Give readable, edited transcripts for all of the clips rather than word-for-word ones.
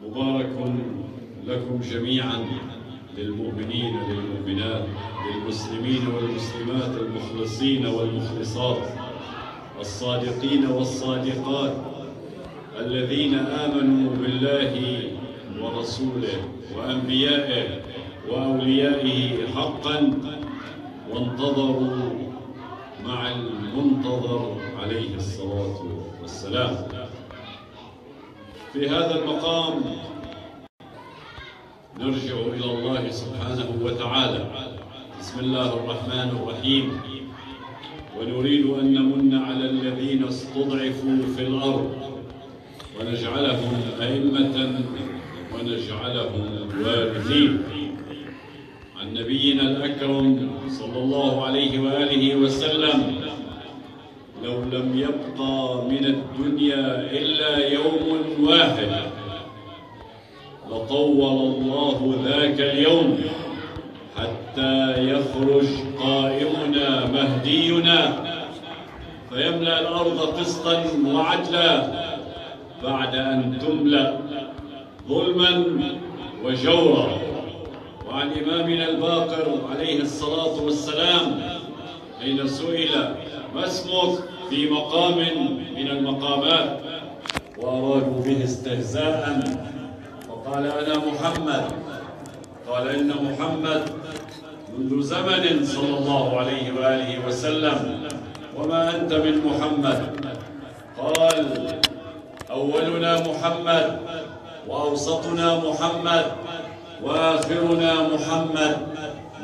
مبارك لكم جميعا، للمؤمنين للمؤمنات، للمسلمين والمسلمات، المخلصين والمخلصات، الصادقين والصادقات، الذين آمنوا بالله ورسوله وأنبيائه وأوليائه حقا، وانتظروا مع المنتظر عليه الصلاة والسلام. في هذا المقام نرجع إلى الله سبحانه وتعالى. بسم الله الرحمن الرحيم. ونريد أن نمن على الذين استضعفوا في الأرض ونجعلهم أئمة ونجعلهم وارثين. عن نبينا الأكرم صلى الله عليه وآله وسلم: لو لم يبقى من الدنيا إلا يوم واحد لطول الله ذاك اليوم حتى يخرج قائمنا مهدينا فيملأ الأرض قسطا وعدلا بعد أن تملأ ظلما وجورا. وعن إمامنا الباقر عليه الصلاة والسلام حين سئل: ما اسمك؟ في مقام من المقامات، وأرادوا به استهزاء، فقال: أنا محمد. قال: إن محمد منذ زمن صلى الله عليه وآله وسلم، وما أنت من محمد. قال: أولنا محمد، وأوسطنا محمد، وآخرنا محمد،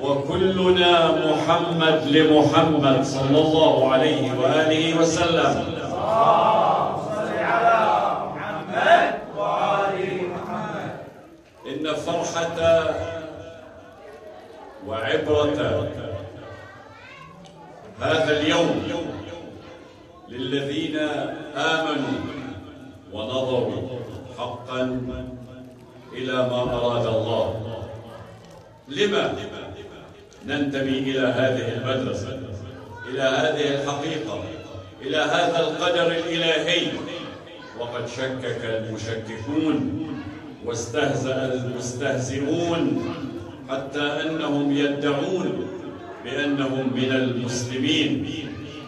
وكلنا محمد لمحمد صلى الله عليه وآله وسلم. صل على محمد وآل محمد. إن فرحة وعبرة هذا اليوم للذين آمنوا ونظروا حقا إلى ما أراد الله. لما ننتمي إلى هذه المدرسة، إلى هذه الحقيقة، إلى هذا القدر الإلهي؟ وقد شكك المشككون واستهزأ المستهزئون حتى أنهم يدعون بأنهم من المسلمين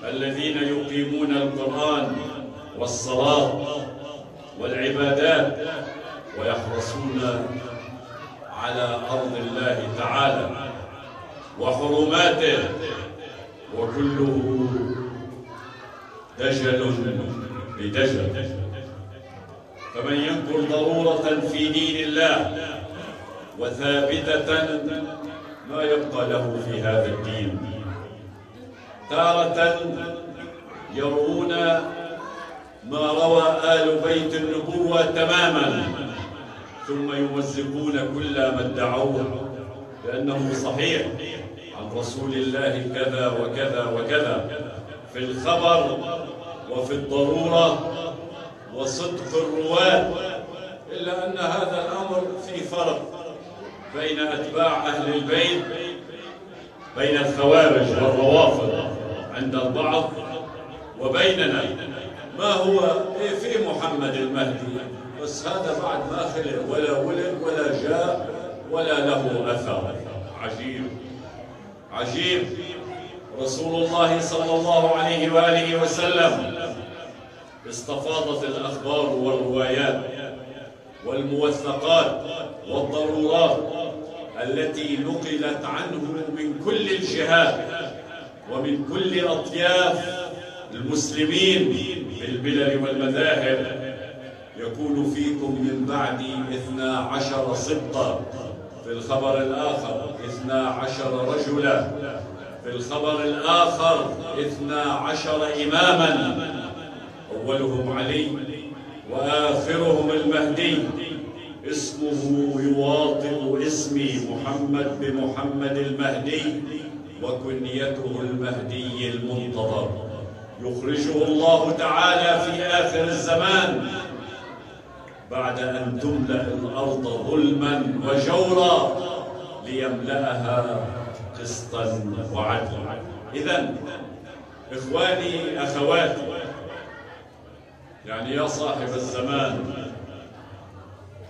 الذين يقيمون القرآن والصلاة والعبادات ويحرصون على أرض الله تعالى وحرماته، وكله دجل بدجل. فمن ينكر ضرورة في دين الله وثابتة ما يبقى له في هذا الدين. تارة يروون ما روى آل بيت النبوة تماما، ثم يمزقون كل ما ادعوه بأنه صحيح عن رسول الله كذا وكذا وكذا في الخبر وفي الضرورة وصدق الرواة. إلا أن هذا الأمر في فرق بين أتباع أهل البيت، بين الخوارج والروافض عند البعض، وبيننا. ما هو في محمد المهدي، بس هذا بعد ما خلق ولا ولد ولا جاء ولا له أثر. عجيب عجيب. رسول الله صلى الله عليه وآله وسلم استفاضت الأخبار والروايات والموثقات والضرورات التي نقلت عنه من كل الجهات ومن كل أطياف المسلمين بالبلد والمذاهب. يكون فيكم من بعدي 12 سبطا، في الخبر الآخر 12 رجلا، في الخبر الآخر 12 إماما، أولهم علي وآخرهم المهدي، اسمه يواطئ اسمي محمد بمحمد المهدي، وكنيته المهدي المنتظر، يخرجه الله تعالى في آخر الزمان بعد أن تملأ الأرض ظلما وجورا ليملأها قسطا وعدلا. إذن إخواني أخواتي، يعني يا صاحب الزمان،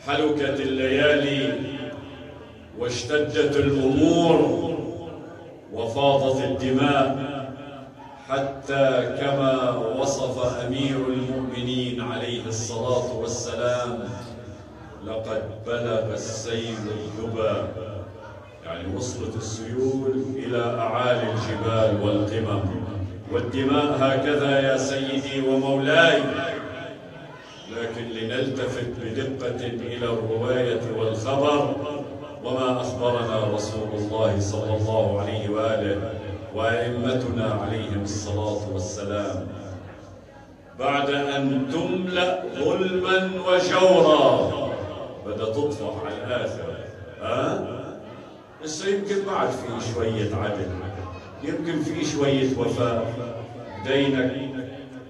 حلكت الليالي واشتدت الأمور وفاضت الدماء، حتى كما وصف أمير المؤمنين عليه الصلاة والسلام: لقد بلغ السيل الذباب، يعني وصلت السيول إلى أعالي الجبال والقمم، والدماء هكذا يا سيدي ومولاي. لكن لنلتفت بدقة إلى الرواية والخبر وما أخبرنا رسول الله صلى الله عليه وآله وأئمتنا عليهم الصلاة والسلام: بعد أن تملأ ظلما وجورا، بدأ تطفح على الآخر. لسه يمكن بعد في شوية عدل، يمكن في شوية وفاء. دينك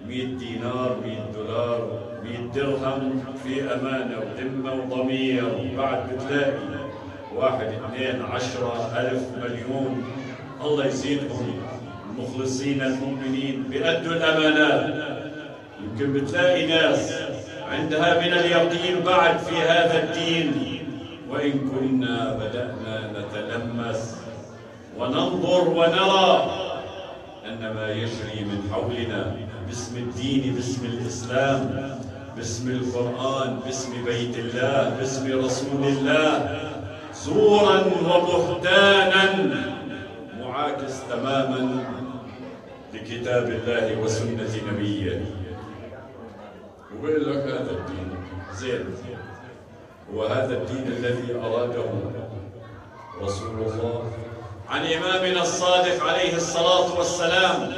100 دينار، 100 دولار، 100 درهم في أمانة وذمة وضمير، بعد بتلاقي 1 2 10 ألف مليون، الله يزيدهم المخلصين المؤمنين بيأدوا الأمانات. يمكن بتلاقي ناس عندها من اليقين بعد في هذا الدين، وإن كنا بدأنا نتلمس وننظر ونرى أن ما يجري من حولنا باسم الدين، باسم الإسلام، باسم القرآن، باسم بيت الله، باسم رسول الله، زورا وبهتانا معاكس تماما لكتاب الله وسنة نبيه. وبيقول لك هذا الدين زين، وهذا الدين الذي أراده رسول الله عن إمامنا الصادق عليه الصلاة والسلام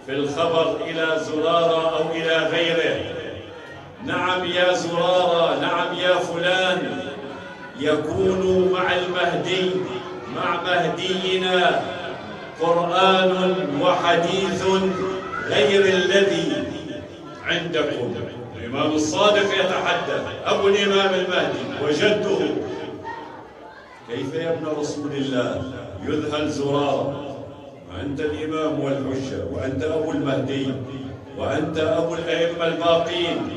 في الخبر إلى زرارة أو إلى غيره: نعم يا زرارة، نعم يا فلان، يكون مع المهدي، مع مهدينا، قرآن وحديث غير الذي عندكم. الإمام الصادق يتحدث، أبو الإمام المهدي وجده: كيف يا ابن رسول الله؟ يذهل زرارة: أنت الإمام والحجة، وأنت أبو المهدي، وأنت أبو الأئمة الباقين،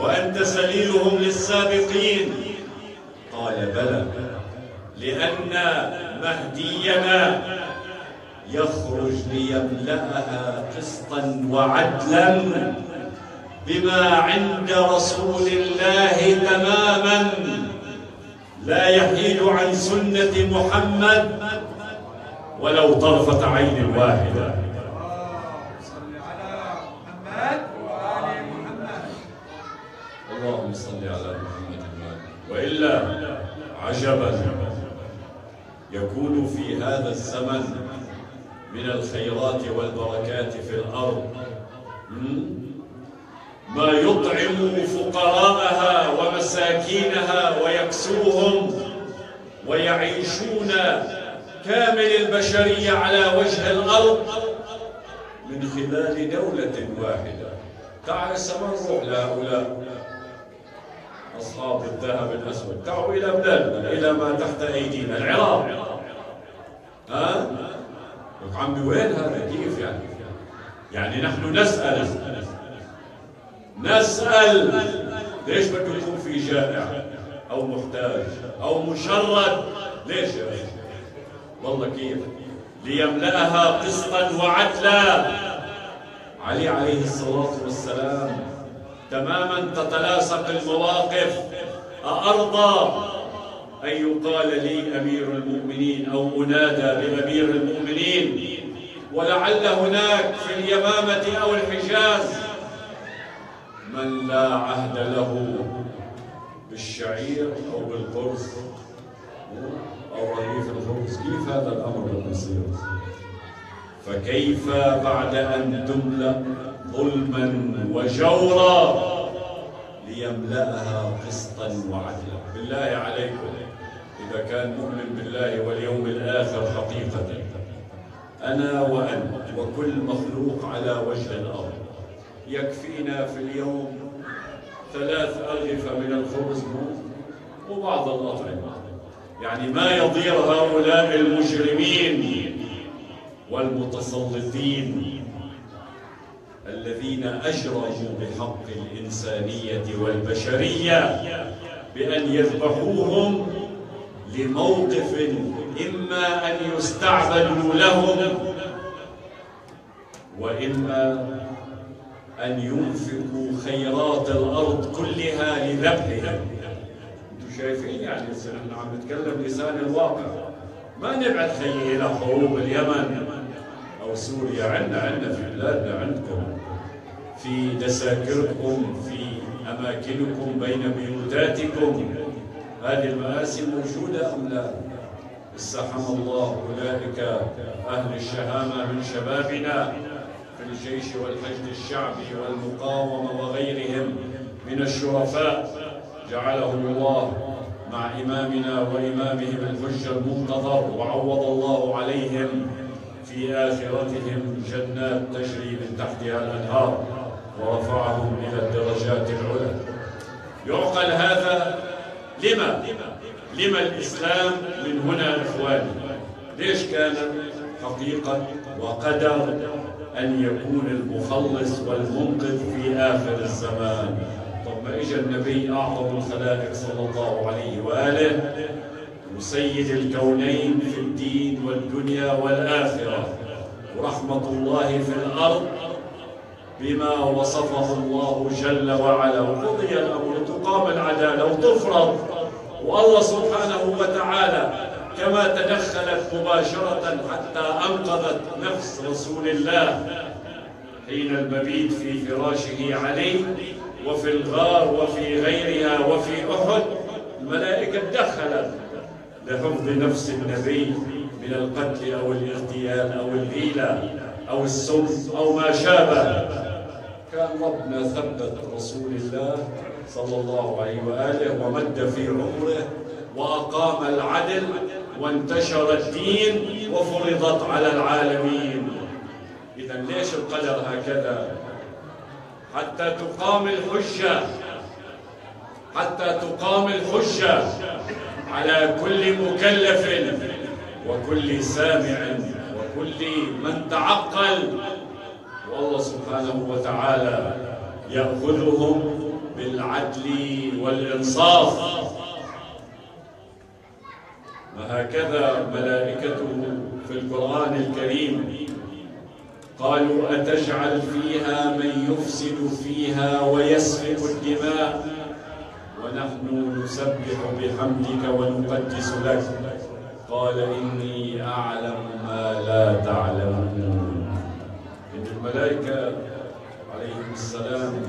وأنت سليلهم للسابقين. قال: بلى، لأن مهدينا يخرج ليملأها قسطا وعدلا بما عند رسول الله تماما، لا يحيد عن سنة محمد ولو طرفة عين واحدة. صل على محمد وآل محمد. اللهم صل على محمد. وإلا عجبا يكون في هذا الزمن من الخيرات والبركات في الأرض ما يطعم فقراءها ومساكينها ويكسوهم ويعيشون كامل البشرية على وجه الأرض من خلال دولة واحدة. تعال سنروح لهؤلاء أصحاب الذهب الأسود، تعالوا إلى بلادنا، إلى ما تحت أيدينا، العراق. عمي وين هذا؟ كيف يعني؟ يعني نحن نسأل ليش بده يكون في جائع أو محتاج أو مشرد؟ ليش يا أخي؟ والله كيف؟ ليملأها قسطا وعدلا. علي عليه الصلاة والسلام تماما تتلاصق المواقف. أأرضى أن يقال لي أمير المؤمنين أو أنادى بأمير المؤمنين ولعل هناك في اليمامة أو الحجاز من لا عهد له بالشعير أو بالقرص أو رغيف الخبز؟ كيف هذا الأمر يصير؟ فكيف بعد أن تملأ ظلما وجورا ليملأها قسطا وعدلا؟ بالله عليكم، إذا كان مؤمن بالله واليوم الآخر حقيقة، أنا وأنت وكل مخلوق على وجه الأرض يكفينا في اليوم 3 أرغفة من الخبز وبعض الأطعمة. يعني ما يضير هؤلاء المجرمين والمتسلطين الذين أجرموا بحق الإنسانية والبشرية بأن يذبحوهم لموقف إما أن يستعبدوا لهم وإما أن ينفقوا خيرات الأرض كلها لذبحهم. أنتم شايفين يعني نحن عم نتكلم لسان الواقع، ما نبعد خيي إلى حروب اليمن أو سوريا. عندنا في بلادنا، عندكم في دساكركم، في أماكنكم، بين بيوتاتكم، هذه المآسي موجودة أم لا؟ استحم الله أولئك أهل الشهامة من شبابنا في الجيش والحشد الشعبي والمقاومة وغيرهم من الشرفاء، جعلهم الله مع إمامنا وإمامهم الحجة المنتظر، وعوض الله عليهم في آخرتهم جنات تجري من تحتها الأنهار، ورفعهم إلى الدرجات العلى. يعقل هذا؟ لما الإسلام من هنا إخواني؟ ليش كان حقيقة وقدر أن يكون المخلص والمنقذ في آخر الزمان؟ طب ما إجا النبي أعظم الخلائق صلى الله عليه وآله وسيد الكونين في الدين والدنيا والآخرة، ورحمة الله في الأرض بما وصفه الله جل وعلا، وقضي الأمر، تقام العدالة وتفرض، والله سبحانه وتعالى كما تدخلت مباشرة حتى أنقذت نفس رسول الله حين المبيت في فراشه عليه وفي الغار وفي غيرها وفي أحد، الملائكة دخلت لحفظ نفس النبي من القتل أو الاغتيال أو الهيلة أو السم أو ما شابه. كان ربنا ثبت رسول الله صلى الله عليه وآله ومد في عمره وأقام العدل وانتشر الدين وفرضت على العالمين. إذن ليش القدر هكذا؟ حتى تقام الحجة على كل مكلف وكل سامع وكل من تعقل، والله سبحانه وتعالى يأخذهم بالعدل والإنصاف. وهكذا ملائكته في القرآن الكريم قالوا أتجعل فيها من يفسد فيها ويسفك الدماء ونحن نسبح بحمدك ونقدس لك، قال إني أعلم ما لا تعلمون. إن الملائكة عليهم السلام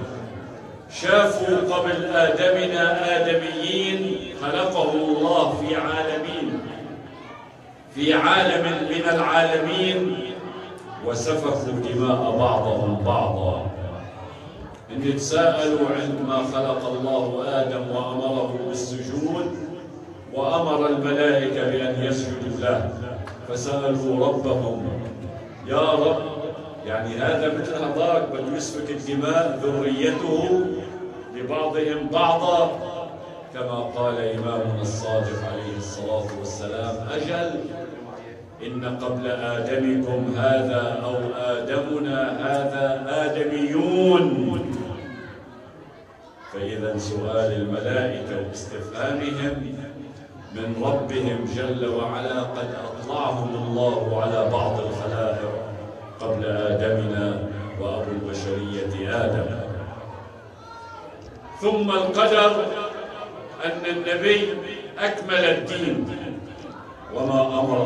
شافوا قبل آدمنا آدميين خلقهم الله في عالم من العالمين وسفكوا دماء بعضهم بعضا. إن تساءلوا عندما خلق الله آدم وأمره بالسجود وأمر الملائكة بأن يسجدوا له، فسألوا ربهم يا رب، يعني هذا مثل هذاك بده يسفك الدماء ذريته لبعضهم بعضا، كما قال إمامنا الصادق عليه الصلاة والسلام أجل إن قبل آدمكم هذا أو آدمنا هذا آدميون. فإذا سؤال الملائكة واستفهامهم من ربهم جل وعلا قد أطلعهم الله على بعض الخلائق قبل آدمنا وأبو البشرية آدم. ثم القدر أن النبي أكمل الدين وما أمر